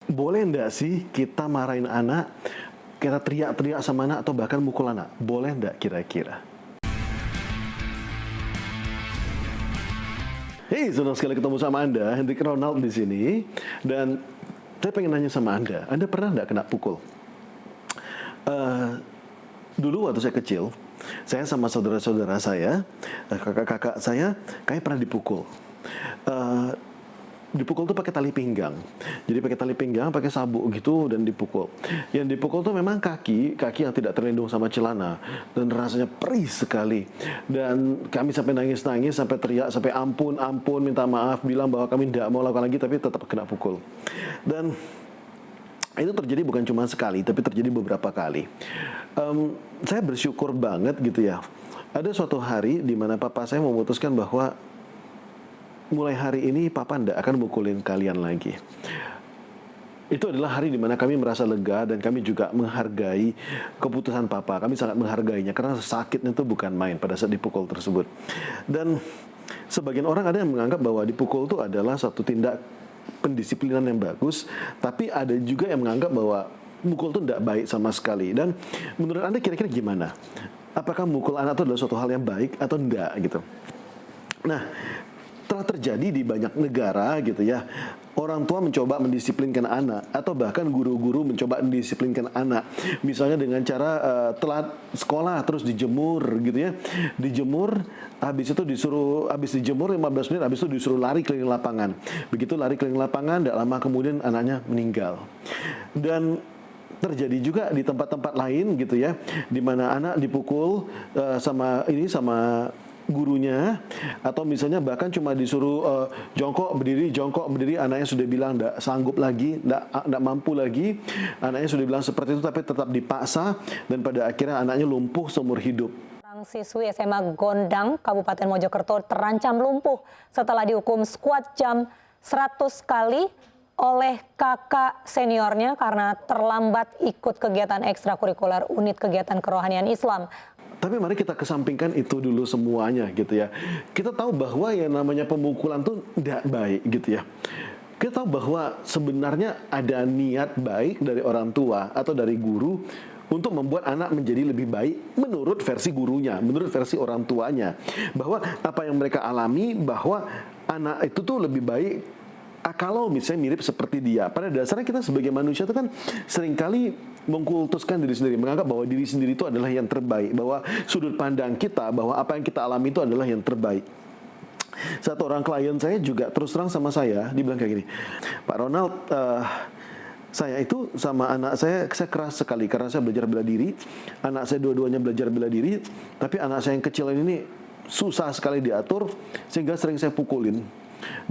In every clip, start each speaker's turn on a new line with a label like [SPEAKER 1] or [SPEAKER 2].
[SPEAKER 1] Boleh ndak sih kita marahin anak, kita teriak-teriak sama anak atau bahkan mukul anak? Boleh ndak kira-kira? Hei, senang sekali ketemu sama Anda, Hendrik Ronald di sini. Dan saya pengen nanya sama Anda pernah ndak kena pukul? Dulu waktu saya kecil, saya sama saudara-saudara saya, kakak-kakak saya, kayak pernah dipukul. Eh, Dipukul tuh pakai tali pinggang. Jadi pakai tali pinggang, pakai sabuk gitu dan dipukul. Yang dipukul tuh memang kaki yang tidak terlindung sama celana dan rasanya perih sekali. Dan kami sampai nangis-nangis, sampai teriak, sampai ampun, ampun, minta maaf, bilang bahwa kami tidak mau lakukan lagi, tapi tetap kena pukul. Dan itu terjadi bukan cuma sekali, tapi terjadi beberapa kali. Saya bersyukur banget gitu ya. Ada suatu hari di mana papa saya memutuskan bahwa mulai hari ini papa ndak akan mukulin kalian lagi. Itu adalah hari di mana kami merasa lega dan kami juga menghargai keputusan papa. Kami sangat menghargainya karena sakitnya itu bukan main pada saat dipukul tersebut. Dan sebagian orang ada yang menganggap bahwa dipukul itu adalah satu tindak pendisiplinan yang bagus, tapi ada juga yang menganggap bahwa mukul itu tidak baik sama sekali. Dan menurut Anda kira-kira gimana? Apakah mukul anak itu adalah suatu hal yang baik atau enggak gitu? Nah, telah terjadi di banyak negara gitu ya. Orang tua mencoba mendisiplinkan anak atau bahkan guru-guru mencoba mendisiplinkan anak. Misalnya dengan cara telat sekolah terus dijemur gitu ya. Dijemur, habis itu habis dijemur 15 menit, habis itu disuruh lari keliling lapangan. Begitu lari keliling lapangan, tidak lama kemudian anaknya meninggal. Dan terjadi juga di tempat-tempat lain gitu ya, di mana anak dipukul sama gurunya, atau misalnya bahkan cuma disuruh jongkok berdiri, anaknya sudah bilang tidak sanggup lagi, tidak mampu lagi, anaknya sudah bilang seperti itu, tapi tetap dipaksa dan pada akhirnya anaknya lumpuh seumur hidup.
[SPEAKER 2] Seorang siswi SMA Gondang, Kabupaten Mojokerto terancam lumpuh setelah dihukum squat jam 100 kali oleh kakak seniornya karena terlambat ikut kegiatan ekstrakurikuler unit kegiatan kerohanian Islam.
[SPEAKER 1] Tapi mari kita kesampingkan itu dulu semuanya gitu ya. Kita tahu bahwa yang namanya pemukulan tuh tidak baik gitu ya. Kita tahu bahwa sebenarnya ada niat baik dari orang tua atau dari guru untuk membuat anak menjadi lebih baik menurut versi gurunya, menurut versi orang tuanya. Bahwa apa yang mereka alami, bahwa anak itu tuh lebih baik kalau misalnya mirip seperti dia. Pada dasarnya kita sebagai manusia itu kan seringkali mengkultuskan diri sendiri, menganggap bahwa diri sendiri itu adalah yang terbaik, bahwa sudut pandang kita, bahwa apa yang kita alami itu adalah yang terbaik. Satu orang klien saya juga terus terang sama saya, dibilang kayak gini, Pak Ronald, saya itu sama anak saya keras sekali karena saya belajar bela diri. Anak saya dua-duanya belajar bela diri, tapi anak saya yang kecil ini susah sekali diatur sehingga sering saya pukulin.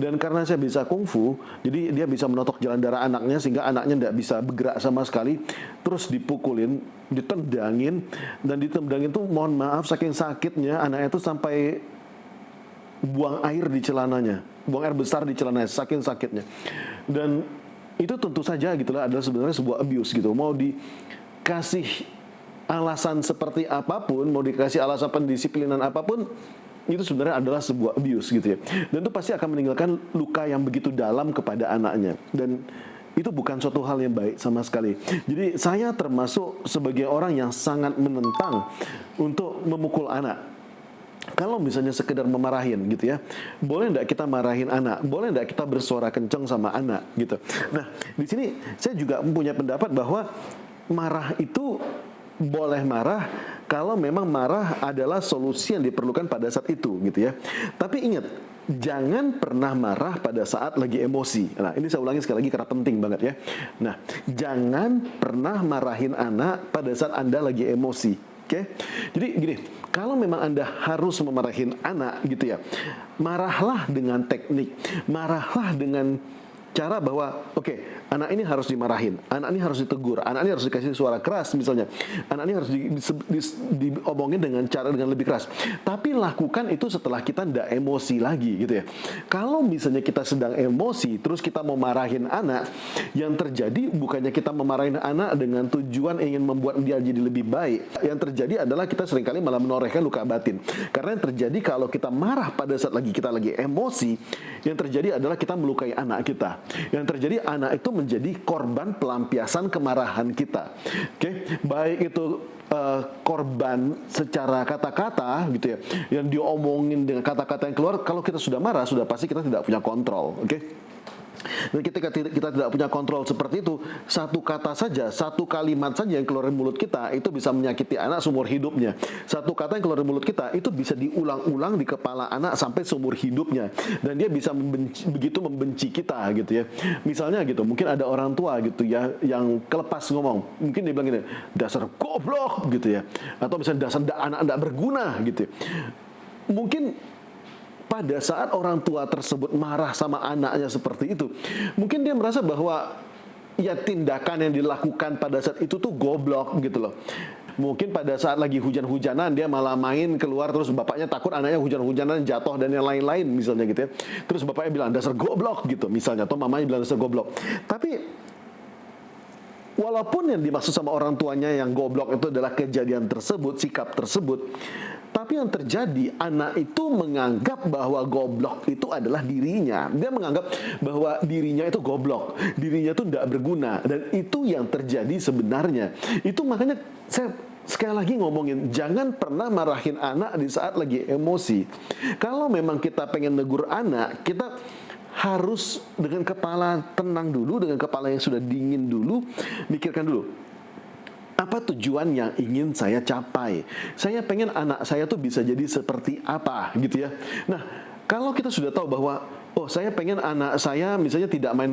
[SPEAKER 1] Dan karena saya bisa kungfu, jadi dia bisa menotok jalan darah anaknya sehingga anaknya tidak bisa bergerak sama sekali. Terus dipukulin, ditendangin, dan ditendangin tuh mohon maaf saking sakitnya anaknya tuh sampai buang air di celananya, buang air besar di celananya saking sakitnya. Dan itu tentu saja gitulah adalah sebenarnya sebuah abuse gitu. Mau dikasih alasan seperti apapun, mau dikasih alasan pendisiplinan apapun, itu sebenarnya adalah sebuah abuse gitu ya. Dan itu pasti akan meninggalkan luka yang begitu dalam kepada anaknya. Dan itu bukan suatu hal yang baik sama sekali. Jadi saya termasuk sebagai orang yang sangat menentang untuk memukul anak. Kalau misalnya sekedar memarahin gitu ya, boleh enggak kita marahin anak? Boleh enggak kita bersuara kencang sama anak gitu. Nah, di sini saya juga mempunyai pendapat bahwa marah itu boleh marah kalau memang marah adalah solusi yang diperlukan pada saat itu gitu ya. Tapi ingat, jangan pernah marah pada saat lagi emosi. Nah, ini saya ulangi sekali lagi karena penting banget ya. Nah, jangan pernah marahin anak pada saat Anda lagi emosi. Oke? Jadi gini, kalau memang Anda harus memarahin anak gitu ya, marahlah dengan teknik, marahlah dengan cara bahwa oke, anak ini harus dimarahin, anak ini harus ditegur, anak ini harus dikasih suara keras misalnya, anak ini harus diomongin dengan cara dengan lebih keras. Tapi lakukan itu setelah kita tidak emosi lagi gitu ya. Kalau misalnya kita sedang emosi terus kita mau marahin anak, yang terjadi bukannya kita memarahin anak dengan tujuan ingin membuat dia jadi lebih baik. Yang terjadi adalah kita seringkali malah menorehkan luka batin. Karena yang terjadi kalau kita marah pada saat kita lagi emosi, yang terjadi adalah kita melukai anak kita. Yang terjadi anak itu menjadi korban pelampiasan kemarahan kita. Oke, baik itu korban secara kata-kata gitu ya, yang diomongin dengan kata-kata yang keluar. Kalau kita sudah marah, sudah pasti kita tidak punya kontrol. Oke. Dan ketika kita tidak punya kontrol seperti itu, satu kata saja, satu kalimat saja yang keluar dari mulut kita itu bisa menyakiti anak seumur hidupnya. Satu kata yang keluar dari mulut kita itu bisa diulang-ulang di kepala anak sampai seumur hidupnya, dan dia bisa begitu membenci kita gitu ya. Misalnya gitu, mungkin ada orang tua gitu ya yang kelepas ngomong, mungkin dia bilang gini, dasar goblok gitu ya, atau misalnya dasar anak tidak berguna gitu ya. Mungkin pada saat orang tua tersebut marah sama anaknya seperti itu, mungkin dia merasa bahwa ya tindakan yang dilakukan pada saat itu tuh goblok gitu loh. Mungkin pada saat lagi hujan-hujanan dia malah main keluar, terus bapaknya takut anaknya hujan-hujanan jatuh dan yang lain-lain misalnya gitu ya. Terus bapaknya bilang dasar goblok gitu misalnya, atau mamanya bilang dasar goblok. Tapi walaupun yang dimaksud sama orang tuanya yang goblok itu adalah kejadian tersebut, sikap tersebut, tapi yang terjadi, anak itu menganggap bahwa goblok itu adalah dirinya. Dia menganggap bahwa dirinya itu goblok, dirinya itu tidak berguna, dan itu yang terjadi sebenarnya. Itu makanya saya sekali lagi ngomongin, jangan pernah marahin anak di saat lagi emosi. Kalau memang kita pengen negur anak, kita harus dengan kepala tenang dulu, dengan kepala yang sudah dingin dulu, mikirkan dulu, apa tujuan yang ingin saya capai? Saya pengen anak saya tuh bisa jadi seperti apa gitu ya. Nah, kalau kita sudah tahu bahwa oh, saya pengen anak saya misalnya tidak main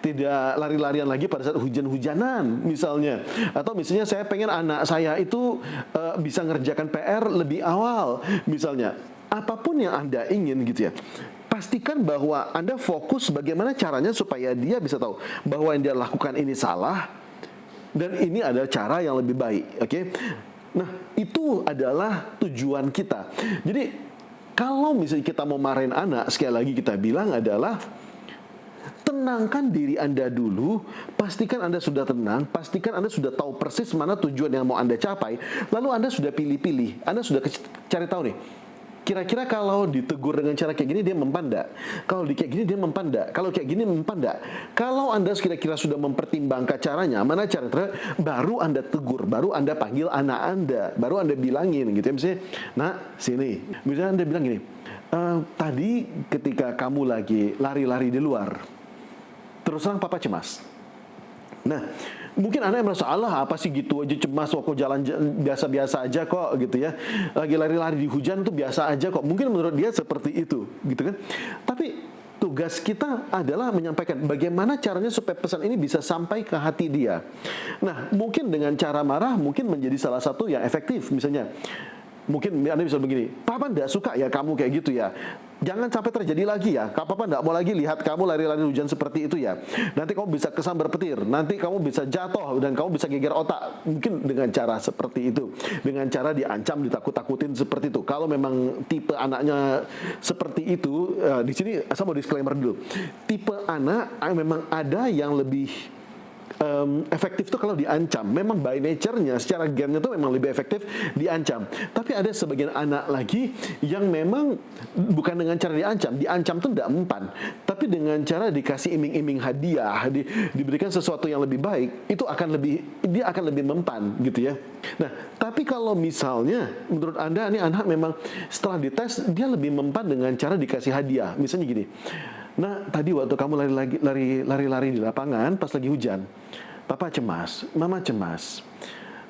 [SPEAKER 1] tidak lari-larian lagi pada saat hujan-hujanan misalnya, atau misalnya saya pengen anak saya itu bisa ngerjakan PR lebih awal misalnya. Apapun yang Anda ingin gitu ya, pastikan bahwa Anda fokus bagaimana caranya supaya dia bisa tahu bahwa yang dia lakukan ini salah, dan ini adalah cara yang lebih baik, oke? Nah, itu adalah tujuan kita. Jadi, kalau misalnya kita mau marahin anak, sekali lagi kita bilang adalah tenangkan diri Anda dulu, pastikan Anda sudah tenang, pastikan Anda sudah tahu persis mana tujuan yang mau Anda capai, lalu Anda sudah pilih-pilih, Anda sudah cari tahu nih, kira-kira kalau ditegur dengan cara kayak gini dia mempan enggak? Kalau kayak gini dia mempan enggak? Kalau kayak gini mempan enggak? Kalau Anda kira-kira sudah mempertimbangkan caranya, mana cara baru Anda tegur, baru Anda panggil anak Anda, baru Anda bilangin gitu ya. Misalnya, nak sini. Misalnya Anda bilang gini, tadi ketika kamu lagi lari-lari di luar, terus terang papa cemas. Nah, mungkin anak merasa, Allah apa sih gitu aja cemas, kok jalan biasa-biasa aja kok gitu ya. Lagi lari-lari di hujan tuh biasa aja kok. Mungkin menurut dia seperti itu gitu kan. Tapi tugas kita adalah menyampaikan bagaimana caranya supaya pesan ini bisa sampai ke hati dia. Nah, mungkin dengan cara marah mungkin menjadi salah satu yang efektif. Misalnya, mungkin Anda bisa begini, Papa tidak suka ya kamu kayak gitu ya. Jangan sampai terjadi lagi ya. Papa tidak mau lagi lihat kamu lari-lari hujan seperti itu ya. Nanti kamu bisa kesambar petir, nanti kamu bisa jatuh, dan kamu bisa geger otak. Mungkin dengan cara seperti itu. Dengan cara diancam, ditakut-takutin seperti itu. Kalau memang tipe anaknya seperti itu, di sini saya mau disclaimer dulu. Tipe anak memang ada yang lebih efektif tuh kalau diancam. Memang by nature-nya, secara gennya tuh memang lebih efektif diancam. Tapi ada sebagian anak lagi yang memang bukan dengan cara diancam tuh tidak mempan. Tapi dengan cara dikasih iming-iming hadiah, diberikan sesuatu yang lebih baik, itu dia akan lebih mempan gitu ya. Nah, tapi kalau misalnya menurut Anda ini anak memang setelah dites dia lebih mempan dengan cara dikasih hadiah. Misalnya gini, nah, tadi waktu kamu lari-lari di lapangan pas lagi hujan, Papa cemas, Mama cemas.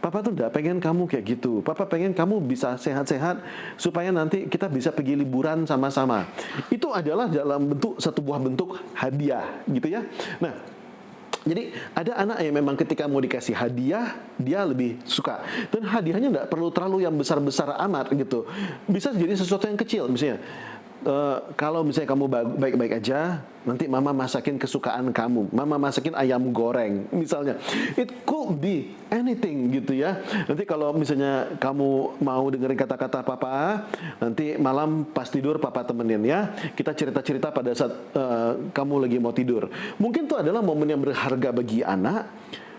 [SPEAKER 1] Papa tuh tidak pengen kamu kayak gitu. Papa pengen kamu bisa sehat-sehat supaya nanti kita bisa pergi liburan sama-sama. Itu adalah dalam satu buah bentuk hadiah, gitu ya. Nah, jadi ada anak yang memang ketika mau dikasih hadiah dia lebih suka, dan hadiahnya tidak perlu terlalu yang besar-besar amat gitu. Bisa jadi sesuatu yang kecil, misalnya. Kalau misalnya kamu baik-baik aja, nanti mama masakin kesukaan kamu. Mama masakin ayam goreng, misalnya. It could be anything gitu ya. Nanti kalau misalnya kamu mau dengerin kata-kata papa, nanti malam pas tidur papa temenin ya. Kita cerita-cerita pada saat kamu lagi mau tidur. Mungkin itu adalah momen yang berharga bagi anak.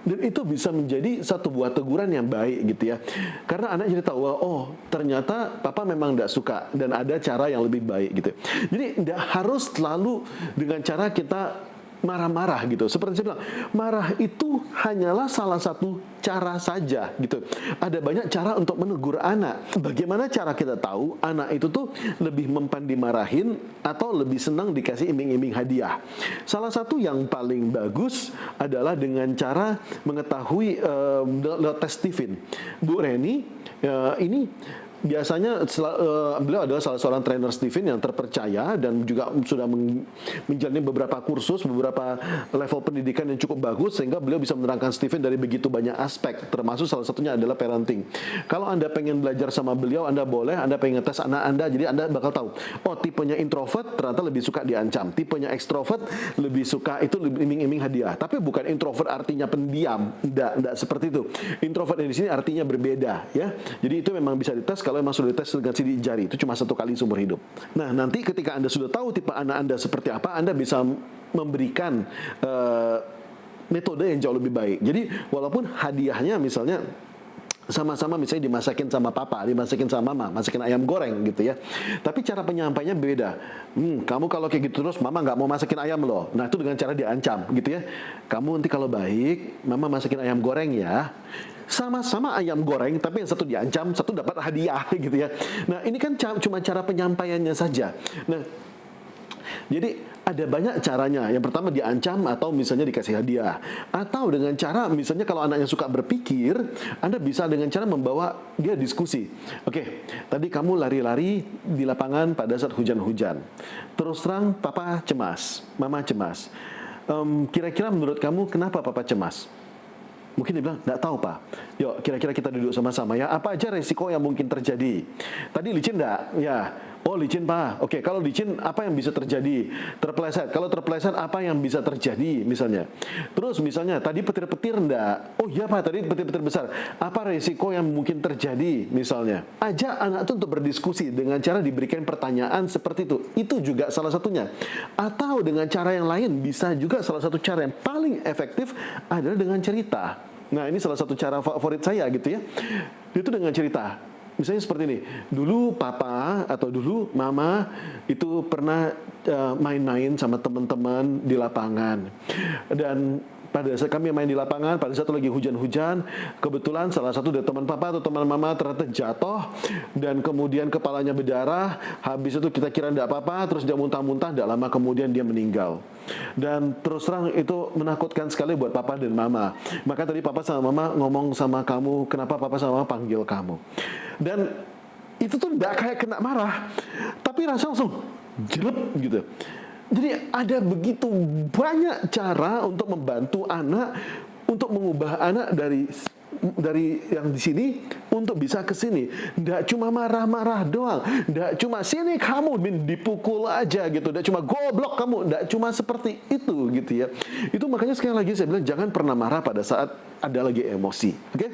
[SPEAKER 1] Dan itu bisa menjadi satu buah teguran yang baik gitu ya. Karena anak jadi tahu, oh ternyata papa memang tidak suka dan ada cara yang lebih baik gitu. Jadi tidak harus selalu dengan cara kita marah-marah gitu. Seperti saya bilang, marah itu hanyalah salah satu cara saja gitu. Ada banyak cara untuk menegur anak. Bagaimana cara kita tahu anak itu tuh lebih mempan dimarahin atau lebih senang dikasih iming-iming hadiah? Salah satu yang paling bagus adalah dengan cara mengetahui lewat tes Stephen. Bu Reni ini biasanya beliau adalah salah seorang trainer Stephen yang terpercaya dan juga sudah menjalani beberapa kursus, beberapa level pendidikan yang cukup bagus sehingga beliau bisa menerangkan Stephen dari begitu banyak aspek, termasuk salah satunya adalah parenting. Kalau Anda pengen belajar sama beliau, Anda boleh, Anda pengen tes anak Anda, jadi Anda bakal tahu, oh tipenya introvert ternyata lebih suka diancam, tipenya ekstrovert lebih suka itu iming-iming hadiah. Tapi bukan introvert artinya pendiam, enggak seperti itu. Introvert di sini artinya berbeda ya. Jadi itu memang bisa dites. Kalau memang sudah dites dengan sidik jari, itu cuma 1 kali seumur hidup. Nah, nanti ketika Anda sudah tahu tipe anak Anda seperti apa, Anda bisa memberikan metode yang jauh lebih baik. Jadi, walaupun hadiahnya misalnya sama-sama misalnya dimasakin sama papa, dimasakin sama mama, masakin ayam goreng gitu ya. Tapi cara penyampainya beda. Kamu kalau kayak gitu terus, mama nggak mau masakin ayam loh. Nah itu dengan cara diancam gitu ya. Kamu nanti kalau baik, mama masakin ayam goreng ya. Sama-sama ayam goreng, tapi yang satu diancam, satu dapat hadiah gitu ya. Nah ini kan cuma cara penyampaiannya saja. Nah jadi ada banyak caranya. Yang pertama diancam atau misalnya dikasih hadiah. Atau dengan cara misalnya kalau anaknya suka berpikir, Anda bisa dengan cara membawa dia diskusi. Oke, tadi kamu lari-lari di lapangan pada saat hujan-hujan. Terus terang papa cemas, mama cemas. Kira-kira menurut kamu kenapa papa cemas? Mungkin dia bilang, nggak tahu Pak. Yuk, kira-kira kita duduk sama-sama ya. Apa aja resiko yang mungkin terjadi? Tadi licin nggak? Ya. Oh, licin Pak. Oke, kalau licin apa yang bisa terjadi? Terpeleset. Kalau terpeleset apa yang bisa terjadi misalnya? Terus misalnya, tadi petir-petir nggak? Oh iya Pak, tadi petir-petir besar. Apa resiko yang mungkin terjadi misalnya? Ajak anak itu untuk berdiskusi dengan cara diberikan pertanyaan seperti itu. Itu juga salah satunya. Atau dengan cara yang lain, bisa juga salah satu cara yang paling efektif adalah dengan cerita. Nah ini salah satu cara favorit saya gitu ya. Itu dengan cerita. Misalnya seperti ini, dulu papa atau dulu mama itu pernah main-main sama teman-teman di lapangan. Dan pada saat kami main di lapangan, pada saat lagi hujan-hujan, kebetulan salah satu dari teman papa atau teman mama ternyata jatuh dan kemudian kepalanya berdarah. Habis itu kita kira tidak apa-apa, terus dia muntah-muntah, tidak lama kemudian dia meninggal. Dan terus terang itu menakutkan sekali buat papa dan mama. Maka tadi papa sama mama ngomong sama kamu, kenapa papa sama mama panggil kamu. Dan itu tuh tidak kayak kena marah, tapi rasa langsung jelek gitu. Jadi ada begitu banyak cara untuk membantu anak, untuk mengubah anak dari yang di sini untuk bisa ke sini. Nggak cuma marah-marah doang, nggak cuma sini kamu dipukul aja gitu, nggak cuma goblok kamu, nggak cuma seperti itu gitu ya. Itu makanya sekali lagi saya bilang jangan pernah marah pada saat ada lagi emosi. Oke?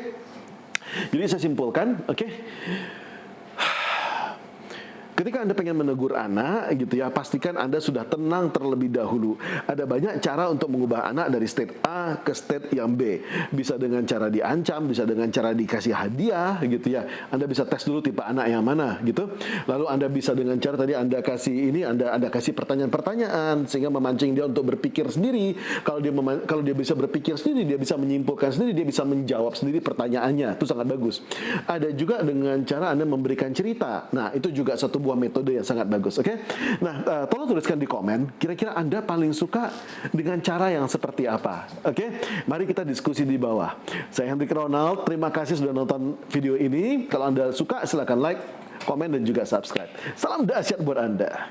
[SPEAKER 1] Jadi saya simpulkan, oke? Ketika Anda pengen menegur anak gitu ya, pastikan Anda sudah tenang terlebih dahulu. Ada banyak cara untuk mengubah anak dari state A ke state yang B. Bisa dengan cara diancam, bisa dengan cara dikasih hadiah gitu ya. Anda bisa tes dulu tipe anak yang mana gitu. Lalu Anda bisa dengan cara tadi Anda kasih ini, Anda kasih pertanyaan-pertanyaan sehingga memancing dia untuk berpikir sendiri. Kalau dia bisa berpikir sendiri, dia bisa menyimpulkan sendiri, dia bisa menjawab sendiri pertanyaannya. Itu sangat bagus. Ada juga dengan cara Anda memberikan cerita. Nah, itu juga satu buah metode yang sangat bagus, oke? Nah, tolong tuliskan di komen, kira-kira Anda paling suka dengan cara yang seperti apa, oke? Mari kita diskusi di bawah. Saya Hendrik Ronald, terima kasih sudah nonton video ini. Kalau Anda suka, silakan like, komen, dan juga subscribe. Salam dahsyat buat Anda.